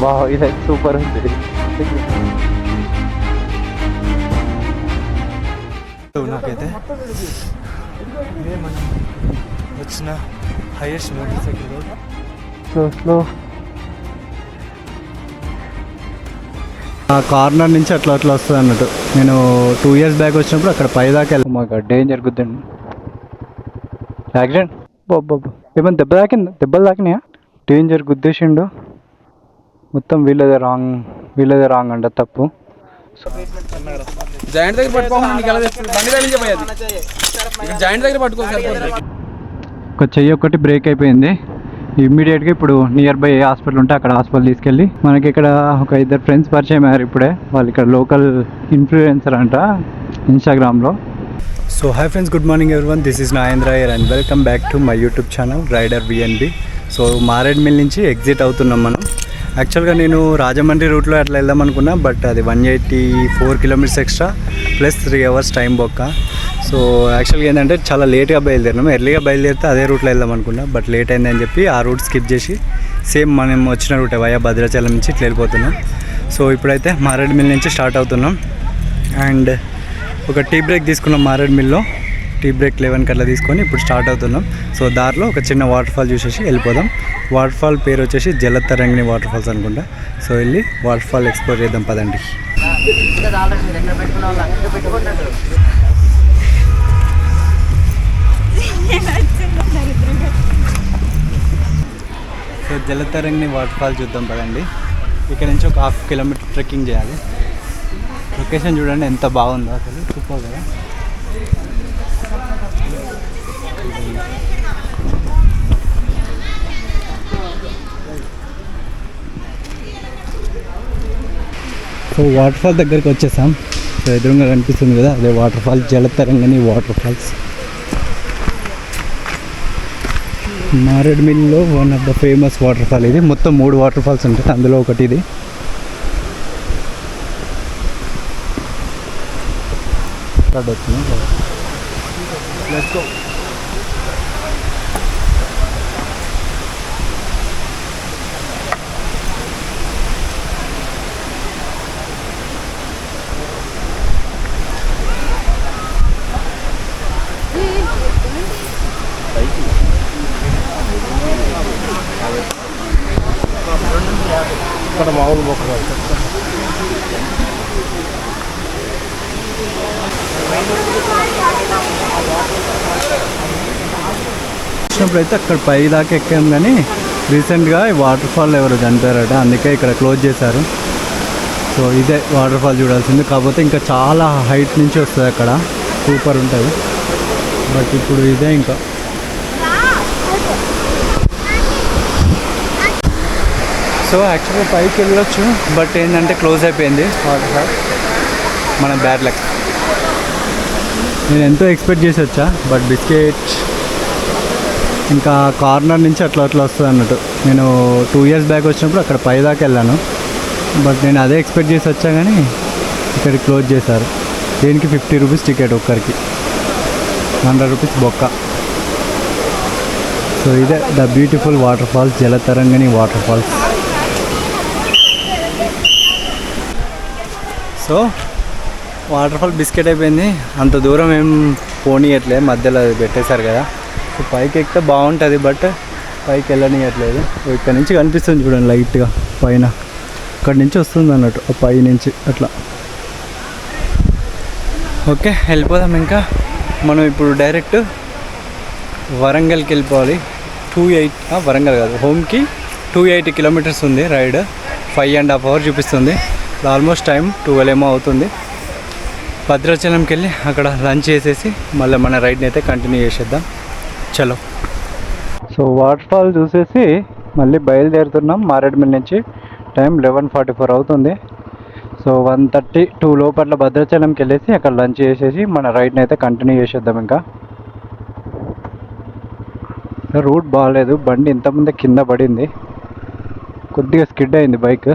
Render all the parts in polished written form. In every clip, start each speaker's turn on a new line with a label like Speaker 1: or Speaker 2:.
Speaker 1: Wow, ఇది super ఉంది. నాకైతే ఇదే మనం వచ్చిన highest motor cycle road. So slow ఆ కార్నర్ నుంచి అట్లా వస్తుంది అన్నట్టు. నేను 2 years బ్యాక్ వచ్చినప్పుడు అక్కడ పైదాకా వెళ్ళి మాకు డేంజర్ గుద్దండి. యాక్సిడెంట్ బాబు ఏమైనా దెబ్బలు తాకినాయా? డేంజర్ గుద్దేసిండు మొత్తం. వీళ్ళదే రాంగ్ అంట, తప్పు.
Speaker 2: జాయింట్ దగ్గర
Speaker 1: ఒక చెయ్యి ఒకటి బ్రేక్ అయిపోయింది. ఇమ్మీడియట్గా ఇప్పుడు నియర్ బై ఏ హాస్పిటల్ ఉంటే అక్కడ హాస్పిటల్ తీసుకెళ్ళి, మనకి ఇక్కడ ఒక 2 ఫ్రెండ్స్ పరిచయం అయ్యారు ఇప్పుడే. వాళ్ళు ఇక్కడ లోకల్ ఇన్ఫ్లుయెన్సర్ అంట ఇన్స్టాగ్రామ్లో. So hi friends, good morning everyone. This is Nagendra here and welcome back to my YouTube channel rider VNB. So Maredumilli నుంచి ఎగ్జిట్ అవుతున్నాం మనం. యాక్చువల్గా నేను రాజమండ్రి రూట్లో అట్లా వెళ్దాం అనుకున్నా, బట్ అది 184 kilometers extra plus 3 hours time బొక్క. సో యాక్చువల్గా ఏంటంటే చాలా లేట్గా బయలుదేరినాము. ఎర్లీగా బయలుదేరితే అదే రూట్లో వెళ్దాం అనుకున్నా, బట్ లేట్ అయిందని చెప్పి ఆ రూట్ స్కిప్ చేసి సేమ్ మనం వచ్చిన రూటే వయా భద్రాచలం నుంచి ఇట్లా వెళ్ళిపోతున్నాం. సో ఇప్పుడైతే మారేడ్మిల్ నుంచి స్టార్ట్ అవుతున్నాం. అండ్ ఒక టీ బ్రేక్ తీసుకున్నాం మారేడ్మిల్లో. టీ బ్రేక్ 11 అట్లా తీసుకొని ఇప్పుడు స్టార్ట్ అవుతున్నాం. సో దారిలో ఒక చిన్న వాటర్ ఫాల్ చూసేసి వెళ్ళిపోదాం. వాటర్ ఫాల్ పేరు వచ్చేసి జలతరంగిణి వాటర్ ఫాల్స్ అనుకుంటా. సో వెళ్ళి వాటర్ ఫాల్ ఎక్స్ప్లోర్ చేద్దాం పదండి. సో జలతరంగిణి వాటర్ ఫాల్ చూద్దాం పదండి. ఇక్కడ నుంచి ఒక 1/2 kilometer ట్రెక్కింగ్ చేయాలి. లొకేషన్ చూడండి ఎంత బాగుందో, అసలు సూపర్ కదా. సో వాటర్ ఫాల్ దగ్గరికి వచ్చేసాం. సో ఎదురుగా కనిపిస్తుంది కదా, అదే waterfall, Jalatarangini waterfalls. మారేడ్మిల్లో one of the famous waterfall ఇది. మొత్తం 3 వాటర్ ఫాల్స్ ఉంటాయి, అందులో ఒకటి ఇది. Let's go. ఇక్కడ మామూలు మొక్కలు వచ్చినప్పుడైతే అక్కడ పై దాకా ఎక్కాం, కానీ రీసెంట్గా ఈ వాటర్ ఫాల్ ఎవరు చనిపోయారట, అందుకే ఇక్కడ క్లోజ్ చేశారు. సో ఇదే వాటర్ ఫాల్ చూడాల్సింది. కాకపోతే ఇంకా చాలా హైట్ నుంచి వస్తుంది, అక్కడ సూపర్ ఉంటుంది. బట్ ఇప్పుడు ఇదే ఇంకా సో యాక్చువల్గా పైకి వెళ్ళొచ్చు, బట్ ఏంటంటే క్లోజ్ అయిపోయింది వాటర్ ఫాల్. మన బ్యాడ్ లక్. నేను ఎంతో ఎక్స్పెక్ట్ చేసి వచ్చా, బట్ బిస్కెట్ ఇంకా కార్నర్ నుంచి అట్లా వస్తుంది అన్నట్టు. నేను 2 years బ్యాక్ వచ్చినప్పుడు అక్కడ పైదాకా వెళ్ళాను, బట్ నేను అదే ఎక్స్పెక్ట్ చేసి వచ్చా, కానీ ఇక్కడ క్లోజ్ చేశారు. దీనికి 50 rupees టికెట్, ఒక్కరికి 100 rupees బొక్క. సో ఇదే the beautiful waterfalls, Jalatarangini waterfalls. So waterfall biscuit అయిపోయింది. అంత దూరం ఏం పోనీయట్లేదు, మధ్యలో అది పెట్టేశారు కదా. సో పైకి ఎక్కితే బాగుంటుంది, బట్ పైకి వెళ్ళనియట్లేదు. ఇక్కడ నుంచి కనిపిస్తుంది చూడండి లైట్గా పైన, అక్కడి నుంచి వస్తుంది అన్నట్టు ఆ పై నుంచి అట్లా. ఓకే వెళ్ళిపోదాం. ఇంకా మనం ఇప్పుడు డైరెక్ట్ వరంగల్కి వెళ్ళిపోవాలి. 28 వరంగల్ కాదు, హోమ్కి 280 kilometers ఉంది రైడ్. 5.5 hours చూపిస్తుంది. ఆల్మోస్ట్ టైం 12 ఏమో అవుతుంది. భద్రాచలంకి వెళ్ళి అక్కడ లంచ్ చేసేసి మళ్ళీ మన రైడ్ని అయితే కంటిన్యూ చేసేద్దాం. చలో. సో వాటర్ ఫాల్ చూసేసి మళ్ళీ బయలుదేరుతున్నాం మారేడ్మిల్ నుంచి. టైం 11:44 అవుతుంది. సో 1:32 లోపల భద్రాచలంకి వెళ్ళేసి అక్కడ లంచ్ చేసేసి మన రైడ్ని అయితే కంటిన్యూ చేసేద్దాం. ఇంకా రూట్ బాగాలేదు, బండి ఇంతకుముందే కింద పడింది, కొద్దిగా స్కిడ్ అయింది bike.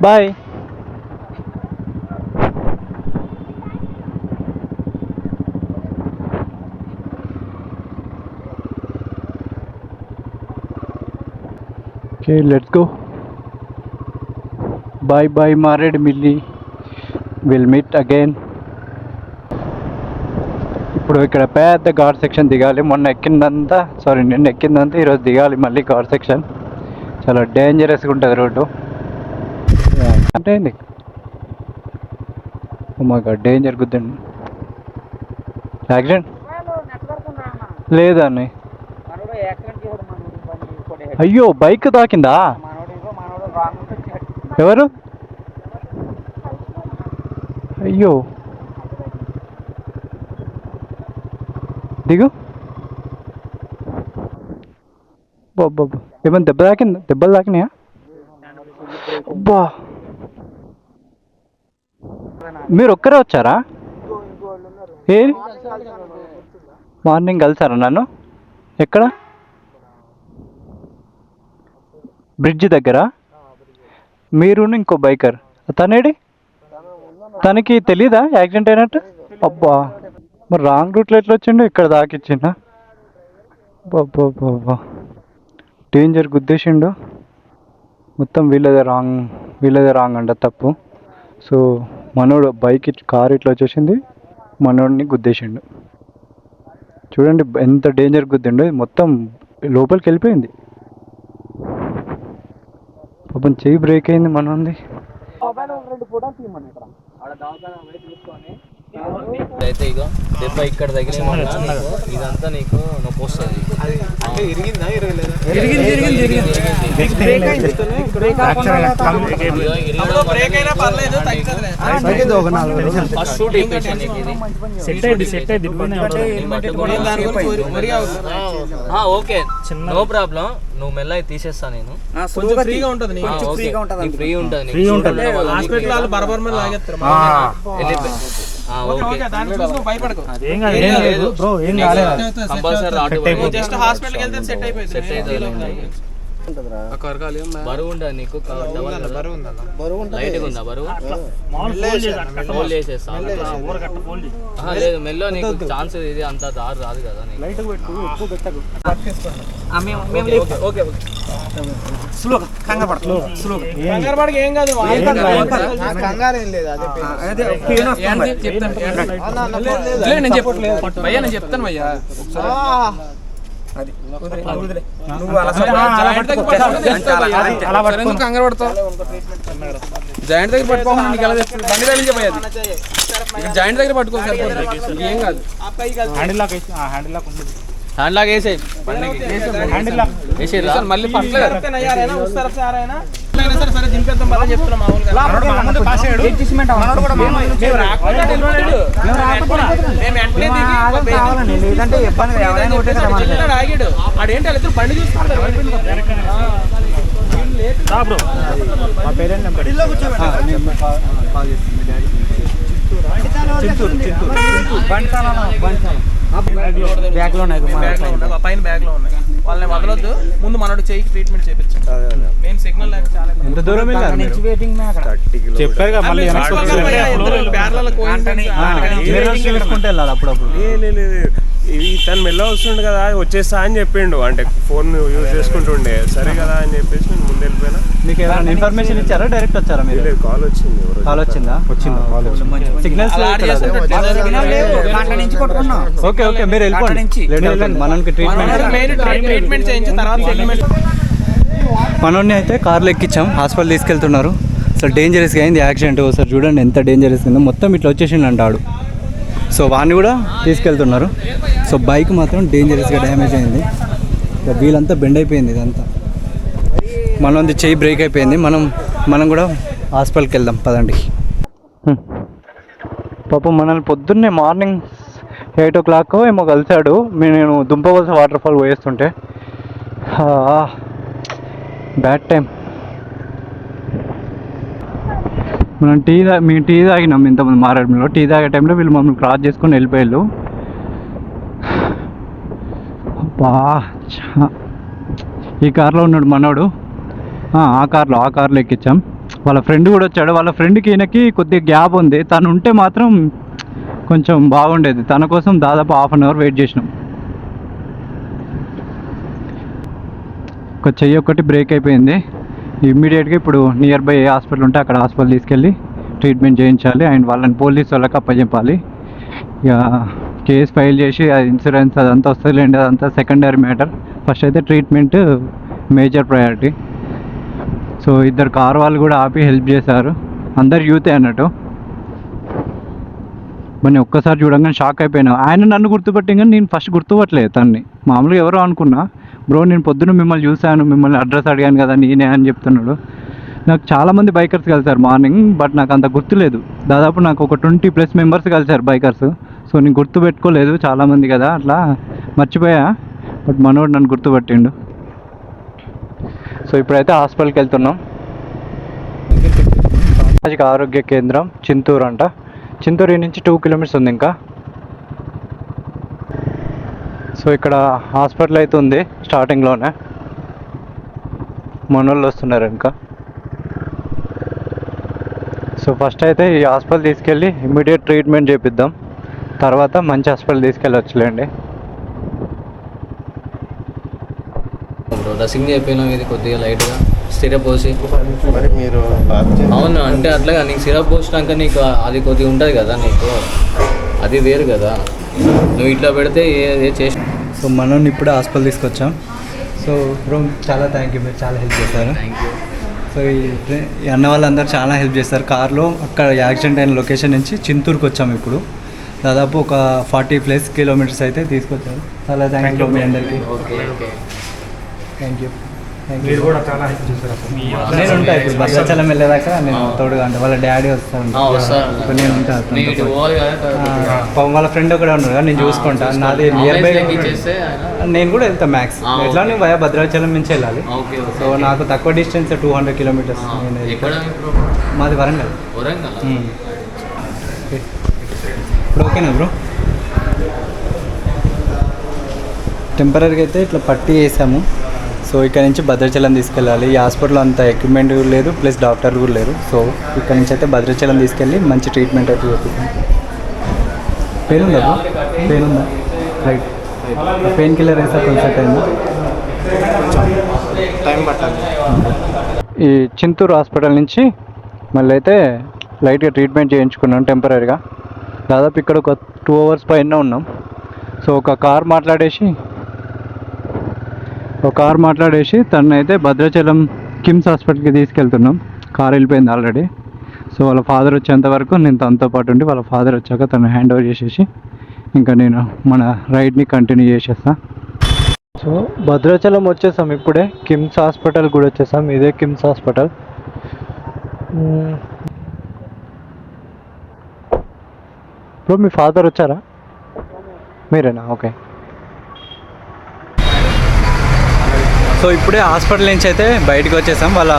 Speaker 1: Bye. Okay let's go. Bye bye Maredumilli, will meet again. ఇప్పుడు ఇక్కడ పెద్ద ఘాట్ సెక్షన్ దిగాలి. నిన్న ఎక్కిందంతా ఈరోజు దిగాలి మళ్ళీ ఘాట్ సెక్షన్. చాలా డేంజరస్గా ఉంటుంది రోడ్డు. అంటే అండి మాకు డేంజర్ గుద్దండి. యాక్సిడెంట్ లేదా అన్న? అయ్యో బైక్ తాకిందా? ఎవరు? అయ్యో దిగు. బాబా ఏమైనా దెబ్బలు తాకినాయా? అబ్బా మీరు ఒక్కరే వచ్చారా? ఏ మార్నింగ్ కలిసారా నన్ను? ఎక్కడ? బ్రిడ్జ్ దగ్గర? మీరు ఇంకో బైకర్ తనేడి? తనకి తెలీదా యాక్సిడెంట్ అయినట్టు? అబ్బా మరి రాంగ్ రూట్లో ఎట్లా వచ్చిండు? ఇక్కడ దాకిచ్చిండా? బాబా డేంజర్ గుద్దేసిండు మొత్తం. వీళ్ళదే రాంగ్ అంట, తప్పు. సో మనోడు కారు ఇట్లా వచ్చేసింది, మనోడిని గుద్దేసిండు. చూడండి ఎంత డేంజర్ గుద్దిండు, మొత్తం లోపలికి వెళ్ళిపోయింది. పాపం చెయ్యి బ్రేక్ అయింది మనోంది.
Speaker 2: అయితే ఇగో దెబ్బ ఇక్కడ తగిలింది, ఇదంతా నీకు నొప్పి వస్తుంది. ఓకే నో ప్రాబ్లం, నువ్వు మెల్లగా తీసేస్తా నేను. ఫ్రీ ఉంటుంది. బరువు ఉండదు నీకు, లైట్గా ఉందా బరువు? లేదు మెల్లో నీకు ఛాన్స్, ఇది అంత దారి రాదు కదా. ఏం కాదు, నేను చెప్తాను భయ్యా. కంగారు పడతావు? జాయింట్ దగ్గర పట్టుకోవాలి, నీకు ఎలా తెస్తుంది? బండి దగ్గర నుంచి పోయేది, జాయింట్ దగ్గర పట్టుకో సరిపోతుంది, ఏం కాదు. హ్యాండ్ లాక్ వేసే మళ్ళీ ఫస్ట్ ఆడేంటి బండి చూసుకుంటారు. పైన బ్యాగ్ లో ఉన్నాయి, వాళ్ళని వదలొద్దు. ముందు మనోడు చెయ్యికి ట్రీట్మెంట్ చేయించాం. మెయిన్ సిగ్నల్ ఎంత దూరం చెప్పారు.
Speaker 3: తను మెల్ల వస్తుండే కదా, వచ్చేస్తా అని చెప్పిండు. అంటే ఫోన్ యూజ్ చేసుకుంటుండే, సరే కదా అని చెప్పేసి నేను ముందు వెళ్ళిపోయినా.
Speaker 1: మీకు ఏమైనా ఇన్ఫర్మేషన్ ఇచ్చారా? డైరెక్ట్ వచ్చారా మీరు?
Speaker 3: కాల్ వచ్చింది.
Speaker 1: సిగ్నల్స్ ఓకే ఓకే మీరు వెళ్ళిపోండి. మనకి ట్రీట్మెంట్ చేయించిన తర్వాత మనోడిని అయితే కార్లో ఎక్కించాం, హాస్పిటల్ తీసుకెళ్తున్నారు. అసలు డేంజరస్గా అయింది యాక్సిడెంట్. ఒకసారి చూడండి ఎంత డేంజరస్గా ఉందో, మొత్తం ఇట్లా వచ్చేసిండు ఆడు. సో వాడిని కూడా తీసుకెళ్తున్నారు. సో బైక్ మాత్రం డేంజరస్గా డ్యామేజ్ అయింది, వీలంతా బెండ్ అయిపోయింది. ఇదంతా మనది చెయ్యి బ్రేక్ అయిపోయింది. మనం కూడా హాస్పిటల్కి వెళ్దాం పదండి. పాపం మనల్ని పొద్దున్నే మార్నింగ్ 8 o'clock ఏమో కలిశాడు. నేను Dumpavalasa water fall పోయేస్తుంటే bad time. మేము టీ తాగినాం ఇంతమంది మారేడుమిల్లిలో. టీ తాగే టైంలో వీళ్ళు మమ్మల్ని క్రాస్ చేసుకొని వెళ్ళిపోయారు. ఈ కార్లో ఉన్నాడు మనోడు, ఆ కార్లో ఎక్కించాం. వాళ్ళ ఫ్రెండ్ కూడా వచ్చాడు. వాళ్ళ ఫ్రెండ్కి ఈయనకి కొద్దిగా గ్యాప్ ఉంది, తను ఉంటే మాత్రం కొంచెం బాగుండేది. తన కోసం దాదాపు 1/2 hour వెయిట్ చేసినాం. ఒక చెయ్యి ఒకటి బ్రేక్ అయిపోయింది. ఇమ్మీడియట్గా ఇప్పుడు నియర్ బై ఏ హాస్పిటల్ ఉంటే అక్కడ హాస్పిటల్ తీసుకెళ్ళి ట్రీట్మెంట్ చేయించాలి అండ్ వాళ్ళని పోలీస్ వాళ్ళకి అప్పచెప్పాలి. ఇక కేసు ఫైల్ చేసి అది ఇన్సూరెన్స్ అదంతా వస్తుందిలేండి, అదంతా సెకండరీ మ్యాటర్. ఫస్ట్ అయితే ట్రీట్మెంట్ మేజర్ ప్రయారిటీ. సో ఇద్దరు కార్ వాళ్ళు కూడా ఆపి హెల్ప్ చేశారు. అందరు యూతే అన్నట్టు. మరి ఒక్కసారి చూడంగానే షాక్ అయిపోయినా. ఆయన నన్ను గుర్తుపట్టి కానీ నేను ఫస్ట్ గుర్తుపట్టలేదు తన్ని. మామూలుగా ఎవరో అనుకున్నా. బ్రో నేను పొద్దున్న మిమ్మల్ని చూశాను, మిమ్మల్ని అడ్రస్ అడిగాను కదా నేనే అని చెప్తున్నాడు. నాకు చాలామంది బైకర్స్ కలిసారు మార్నింగ్, బట్ నాకు అంత గుర్తులేదు. దాదాపు నాకు ఒక 20+ మెంబర్స్ కలిసారు బైకర్స్. సో నేను గుర్తుపెట్టుకోలేదు, చాలామంది కదా అట్లా మర్చిపోయా. బట్ మనోడు నన్ను గుర్తుపట్టిండు. సో ఇప్పుడైతే హాస్పిటల్కి వెళ్తున్నాం. సామాజిక ఆరోగ్య కేంద్రం చింతూరు అంట. చింతూరు నుంచి 2 కిలోమీటర్స్ ఉంది ఇంకా. సో ఇక్కడ హాస్పిటల్ అయితే ఉంది స్టార్టింగ్లోనే. మనోళ్ళు వస్తున్నారు ఇంకా. సో ఫస్ట్ అయితే ఈ హాస్పిటల్ తీసుకెళ్ళి ఇమ్మీడియట్ ట్రీట్మెంట్ చేపిద్దాం. తర్వాత మంచి హాస్పిటల్ తీసుకెళ్ళొచ్చులేండి.
Speaker 4: డ్రెస్సింగ్ అయిపోయినాం, ఇది కొద్దిగా లైట్గా సిరప్ పోసి.
Speaker 5: మరి మీరు
Speaker 4: అవును అంటే అట్లాగా నీకు సిరప్ పోసినాక నీకు అది కొద్దిగా ఉంటుంది కదా, నీకు అది వేరు కదా, నువ్వు ఇట్లా పెడితే ఏ చేసి.
Speaker 1: సో మనం ఇప్పుడు హాస్పిటల్ తీసుకొచ్చాం. సో బ్రో చాలా థ్యాంక్ యూ, మీరు చాలా హెల్ప్ చేశారు.
Speaker 4: Thank you.
Speaker 1: సో ఈ అన్న వాళ్ళందరూ చాలా హెల్ప్ చేస్తారు. కార్లో అక్కడ యాక్సిడెంట్ అయిన లొకేషన్ నుంచి చింతూరుకి వచ్చాము. ఇప్పుడు దాదాపు ఒక 40+ కిలోమీటర్స్ అయితే తీసుకొచ్చారు. చాలా థ్యాంక్ యూ మీ అందరికీ.
Speaker 4: Okay okay
Speaker 1: thank you.
Speaker 3: మీరు కూడా చాలా హెల్ప్ చేశారు అసలు.
Speaker 1: నేను ఉంటా ఇప్పుడు భద్రాచలం వెళ్ళేదాకా నేను తోడుగా ఉంటాను. వాళ్ళ డాడీ వస్తాను,
Speaker 4: వస్తాను.
Speaker 1: నేను ఉంటాను.
Speaker 4: నీకు ఇటు పోవాలి కదా,
Speaker 1: వాళ్ళ ఫ్రెండ్ ఒకడే ఉన్నారు కదా, నేను చూసుకుంటా. నాది నియర్ బై,
Speaker 4: చేస్తే
Speaker 1: నేను కూడా వెళ్తాను మ్యాక్స్. ఎట్లా నేను భయ భద్రాచలం నుంచి వెళ్ళాలి.
Speaker 4: ఓకే.
Speaker 1: సో నాకు తక్కువ డిస్టెన్స్ 200 కిలోమీటర్స్.
Speaker 4: ఎక్కడ
Speaker 1: మాది వరంగల్.
Speaker 4: వరంగల్.
Speaker 1: ఇప్పుడు ఓకేనా బ్రో? టెంపరీగా అయితే ఇట్లా పట్టి వేసాము. సో ఇక్కడ నుంచి భద్రాచలం తీసుకెళ్ళాలి. ఈ హాస్పిటల్లో అంత ఎక్విప్మెంట్ కూడా లేదు, ప్లస్ డాక్టర్ కూడా లేరు. సో ఇక్కడ నుంచి అయితే భద్రాచలం తీసుకెళ్ళి మంచి ట్రీట్మెంట్ అయితే చేపిస్తాం. పెయిన్ ఉందా బ్రో? పెయిన్ ఉందా? రైట్. పెయిన్ కిల్లర్ వేసా కొంచెం అయిందా?
Speaker 5: టైం పట్టాలి.
Speaker 1: ఈ చింతూరు హాస్పిటల్ నుంచి మళ్ళీ అయితే లైట్గా ట్రీట్మెంట్ చేయించుకున్నాం టెంపరీగా. దాదాపు ఇక్కడ ఒక 2 అవర్స్ పైన ఉన్నాం. సో ఒక కార్ మాట్లాడేసి తను అయితే భద్రాచలం కిమ్స్ హాస్పిటల్కి తీసుకెళ్తున్నాం. కార్ వెళ్ళిపోయింది ఆల్రెడీ. సో వాళ్ళ ఫాదర్ వచ్చేంత వరకు నేను తనతో పాటు ఉండి, వాళ్ళ ఫాదర్ వచ్చాక తను హ్యాండ్ ఓవర్ చేసేసి ఇంకా నేను మన రైడ్ని కంటిన్యూ చేసేస్తా. సో భద్రాచలం వచ్చేసాం ఇప్పుడే. కిమ్స్ హాస్పిటల్ కూడా వచ్చేసాం. ఇదే కిమ్స్ హాస్పిటల్. బ్రో మీ ఫాదర్ వచ్చారా? మీరేనా? ఓకే. సో ఇప్పుడే హాస్పిటల్ నుంచి అయితే బయటకు వచ్చేసాం. వాళ్ళ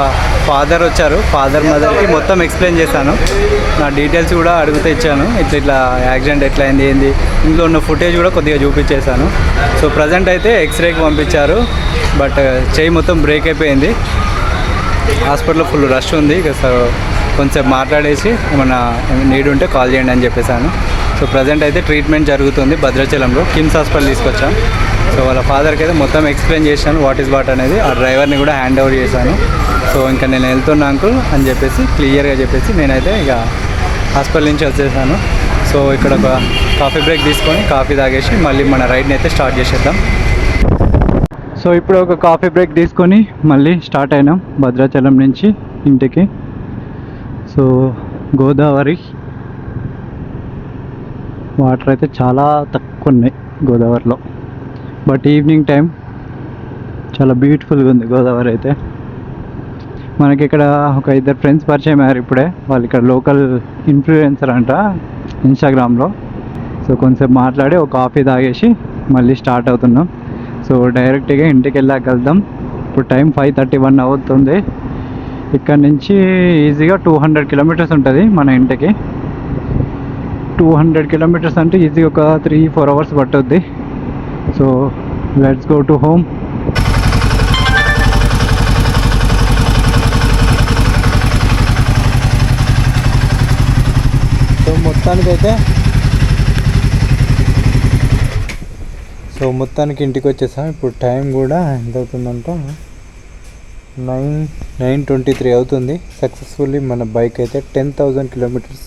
Speaker 1: ఫాదర్ వచ్చారు. ఫాదర్ మదర్కి మొత్తం ఎక్స్ప్లెయిన్ చేశాను. నా డీటెయిల్స్ కూడా అడుగుతూ ఇచ్చాను. ఇట్లా యాక్సిడెంట్ ఎట్లా అయింది, ఏంది, ఇంట్లో ఉన్న ఫుటేజ్ కూడా కొద్దిగా చూపించేశాను. సో ప్రజెంట్ అయితే ఎక్స్రేకి పంపించారు. బట్ చెయ్యి మొత్తం బ్రేక్ అయిపోయింది. హాస్పిటల్లో ఫుల్ రష్ ఉంది. సో కొంచెం మాట్లాడేసి ఏమన్నా నీడ్ ఉంటే కాల్ చేయండి అని చెప్పేశాను. సో ప్రజెంట్ అయితే ట్రీట్మెంట్ జరుగుతుంది భద్రాచలంలో. కిమ్స్ హాస్పిటల్ తీసుకొచ్చాం. సో వాళ్ళ ఫాదర్కి అయితే మొత్తం ఎక్స్ప్లెయిన్ చేశాను వాట్ ఈస్ వాట్ అనేది. ఆ డ్రైవర్ని కూడా హ్యాండ్ ఓవర్ చేశాను. సో ఇంకా నేను వెళ్తున్నా అంకుల్ అని చెప్పేసి క్లియర్గా చెప్పేసి నేనైతే ఇక హాస్పిటల్ నుంచి వచ్చేసాను. సో ఇక్కడ ఒక కాఫీ బ్రేక్ తీసుకొని కాఫీ తాగేసి మళ్ళీ మన రైడ్ని అయితే స్టార్ట్ చేసేద్దాం. సో ఇప్పుడు ఒక కాఫీ బ్రేక్ తీసుకొని మళ్ళీ స్టార్ట్ అయినాం భద్రాచలం నుంచి ఇంటికి. సో గోదావరి వాటర్ అయితే చాలా తక్కువ ఉన్నాయి గోదావరిలో. బట్ ఈవినింగ్ టైం చాలా బ్యూటిఫుల్గా ఉంది గోదావరి అయితే. మనకి ఇక్కడ ఒక 2 ఫ్రెండ్స్ పరిచయం అయ్యారు ఇప్పుడే. వాళ్ళు ఇక్కడ లోకల్ ఇన్ఫ్లుయెన్సర్ అంట ఇన్స్టాగ్రామ్లో. సో కొంచెం మాట్లాడి ఒక కాఫీ తాగేసి మళ్ళీ స్టార్ట్ అవుతున్నాం. సో డైరెక్ట్గా ఇంటికి వెళ్ళాక వెళ్దాం. ఇప్పుడు టైం 5:31 అవుతుంది. ఇక్కడ నుంచి ఈజీగా 200 కిలోమీటర్స్ ఉంటుంది మన ఇంటికి. 200 కిలోమీటర్స్ అంటే ఈజీ ఒక 3-4 అవర్స్ పట్టుద్ది. So let's go to home. So మొత్తానికి ఇంటికి వచ్చేసాం. ఇప్పుడు టైం కూడా ఎంత అవుతుందంటే 9:23 అవుతుంది. సక్సెస్ఫుల్లీ మన బైక్ అయితే 10,000 కిలోమీటర్స్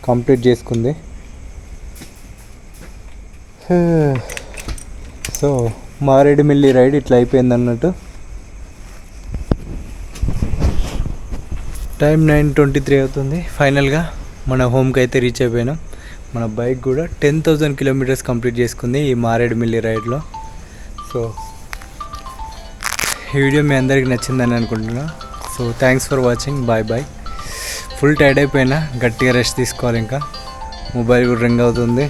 Speaker 1: కంప్లీట్ చేసుకుంది. సో మారేడుమిల్లి రైడ్ ఇట్లా అయిపోయింది అన్నట్టు. టైం 9:23 అవుతుంది. ఫైనల్గా మన హోమ్కి అయితే రీచ్ అయిపోయినాం. మన బైక్ కూడా 10,000 కిలోమీటర్స్ కంప్లీట్ చేసుకుంది ఈ మారేడుమిల్లి రైడ్లో. సో ఈ వీడియో మీ అందరికి నచ్చిందని అనుకుంటున్నా. So thanks for watching. Bye bye. Full tired అయిపోయినా, గట్టిగా రెస్ట్ తీసుకోవాలి. ఇంకా మొబైల్ కూడా రింగ్ అవుతుంది.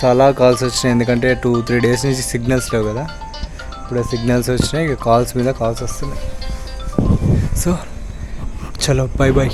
Speaker 1: చాలా కాల్స్ వచ్చినాయి, ఎందుకంటే 2-3 డేస్ నుంచి సిగ్నల్స్ లేవు కదా. ఇప్పుడు సిగ్నల్స్ వచ్చినాయి, ఇక కాల్స్ మీద కాల్స్ వస్తున్నాయి. సో చలో బాయ్ బాయ్.